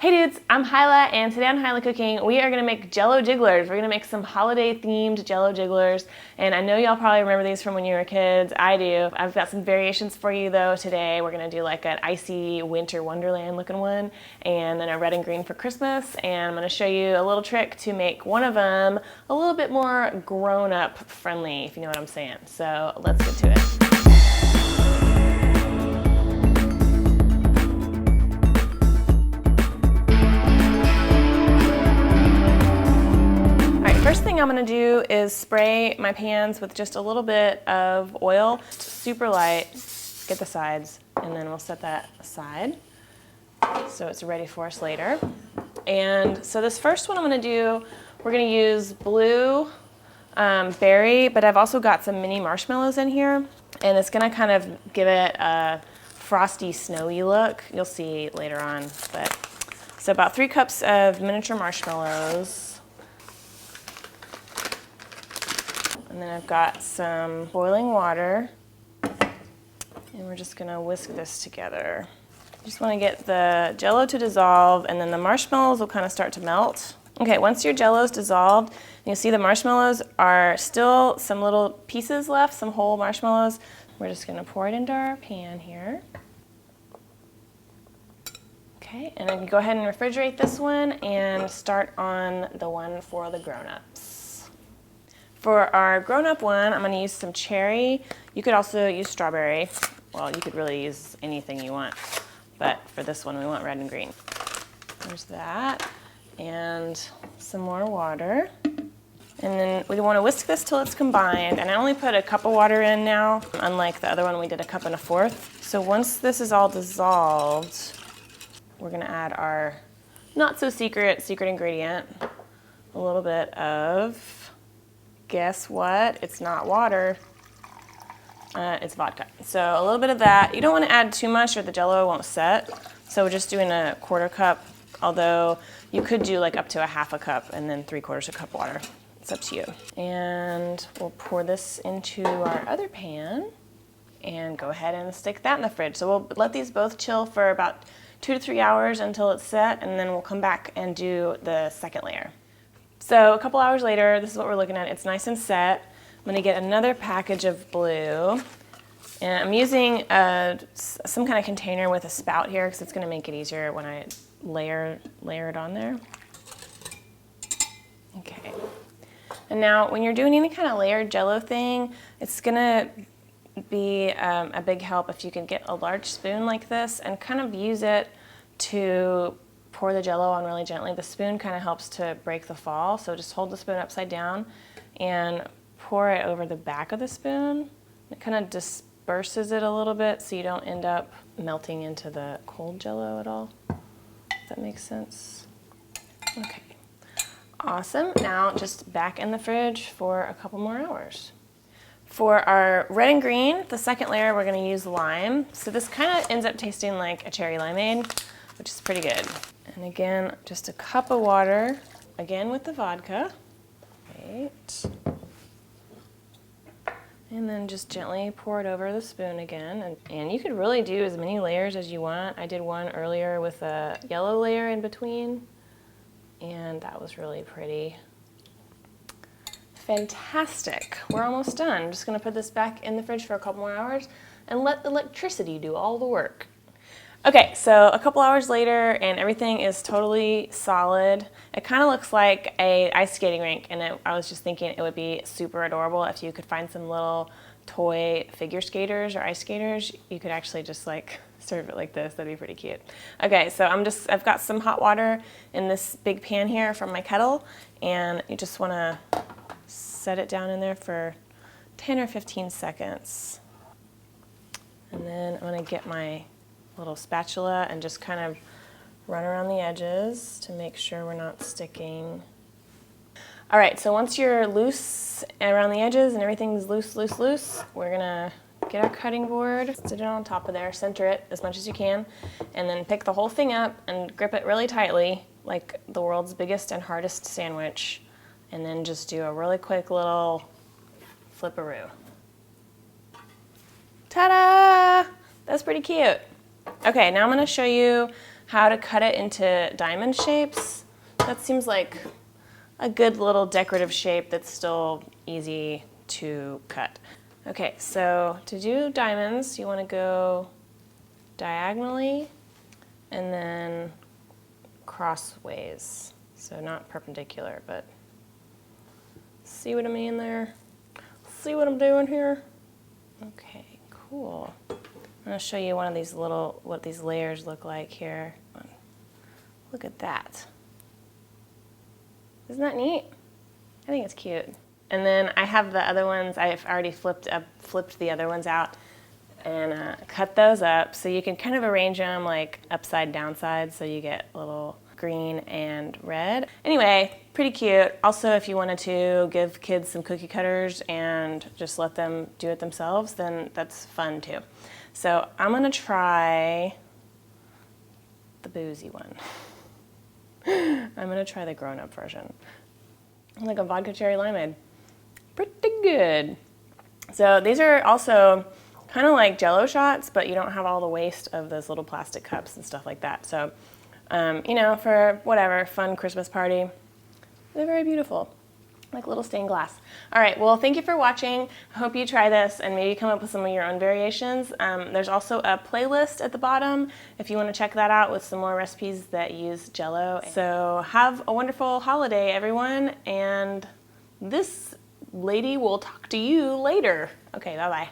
Hey dudes, I'm Hilah, and today on Hilah Cooking, we are going to make Jell-O Jigglers. We're going to make some holiday-themed Jell-O Jigglers, and I know y'all probably remember these from when you were kids. I do. I've got some variations for you though today. We're going to do like an icy winter wonderland looking one, and then a red and green for Christmas, and I'm going to show you a little trick to make one of them a little bit more grown-up friendly, if you know what I'm saying. So let's get to it. First thing I'm going to do is spray my pans with just a little bit of oil, super light, get the sides, and then we'll set that aside so it's ready for us later. And so this first one I'm going to do, we're going to use blue berry, but I've also got some mini marshmallows in here, and it's going to kind of give it a frosty, snowy look. You'll see later on. But so about 3 cups of miniature marshmallows. And then I've got some boiling water, and we're just gonna whisk this together. Just wanna get the Jell-O to dissolve, and then the marshmallows will kind of start to melt. Okay, once your Jell-O's dissolved, you'll see the marshmallows are still some little pieces left, some whole marshmallows. We're just gonna pour it into our pan here. Okay, and then go ahead and refrigerate this one and start on the one for the grown-ups. For our grown-up one, I'm going to use some cherry. You could also use strawberry. Well, you could really use anything you want, but for this one, we want red and green. There's that, and some more water. And then we want to whisk this till it's combined, and I only put a cup of water in now, unlike the other one we did 1 1/4 cups. So once this is all dissolved, we're going to add our not-so-secret ingredient, a little bit of... Guess what? It's not water. It's vodka. So a little bit of that. You don't want to add too much or the Jell-O won't set. So we're just doing a 1/4 cup, although you could do like up to a 1/2 cup and then 3/4 cup water. It's up to you. And we'll pour this into our other pan and go ahead and stick that in the fridge. So we'll let these both chill for about 2 to 3 hours until it's set, and then we'll come back and do the second layer. So a couple hours later, this is what we're looking at. It's nice and set. I'm going to get another package of blue. And I'm using some kind of container with a spout here because it's going to make it easier when I layer it on there. Okay. And now when you're doing any kind of layered Jell-O thing, it's going to be a big help if you can get a large spoon like this and kind of use it to pour the Jell-O on really gently. The spoon kind of helps to break the fall, so just hold the spoon upside down and pour it over the back of the spoon. It kind of disperses it a little bit so you don't end up melting into the cold Jell-O at all. If that makes sense. Okay, awesome. Now just back in the fridge for a couple more hours. For our red and green, the second layer, we're going to use lime. So this kind of ends up tasting like a cherry limeade, which is pretty good. And again, just a cup of water, again with the vodka. Right. And then just gently pour it over the spoon again. And you could really do as many layers as you want. I did one earlier with a yellow layer in between, and that was really pretty. Fantastic. We're almost done. I'm just gonna put this back in the fridge for a couple more hours and let the electricity do all the work. Okay, so a couple hours later and everything is totally solid. It kind of looks like a ice skating rink, and I was just thinking it would be super adorable if you could find some little toy figure skaters or ice skaters. You could actually just like serve it like this. That'd be pretty cute. Okay, so I've got some hot water in this big pan here from my kettle, and you just want to set it down in there for 10 or 15 seconds. And then I'm going to get my little spatula and just kind of run around the edges to make sure we're not sticking. All right, so once you're loose around the edges and everything's loose, we're gonna get our cutting board, sit it on top of there, center it as much as you can, and then pick the whole thing up and grip it really tightly, like the world's biggest and hardest sandwich, and then just do a really quick little flipperoo. Ta-da! That's pretty cute. Okay, now I'm going to show you how to cut it into diamond shapes. That seems like a good little decorative shape that's still easy to cut. Okay, so to do diamonds, you want to go diagonally and then crossways. So not perpendicular, but see what I mean there? See what I'm doing here? Okay, cool. I'm going to show you one of these what these layers look like here. Look at that. Isn't that neat? I think it's cute. And then I have the other ones, I've already flipped the other ones out and cut those up. So you can kind of arrange them like upside downside so you get a little green and red. Anyway, pretty cute. Also, if you wanted to give kids some cookie cutters and just let them do it themselves, then that's fun too. So I'm gonna try the boozy one. I'm gonna try the grown-up version. Like a vodka cherry limeade. Pretty good. So these are also kind of like Jell-O shots, but you don't have all the waste of those little plastic cups and stuff like that. So, you know, for whatever, fun Christmas party, they're very beautiful. Like little stained glass. All right, well, thank you for watching. I hope you try this and maybe come up with some of your own variations. There's also a playlist at the bottom if you want to check that out with some more recipes that use Jell-O. So have a wonderful holiday, everyone, and this lady will talk to you later. Okay, bye-bye.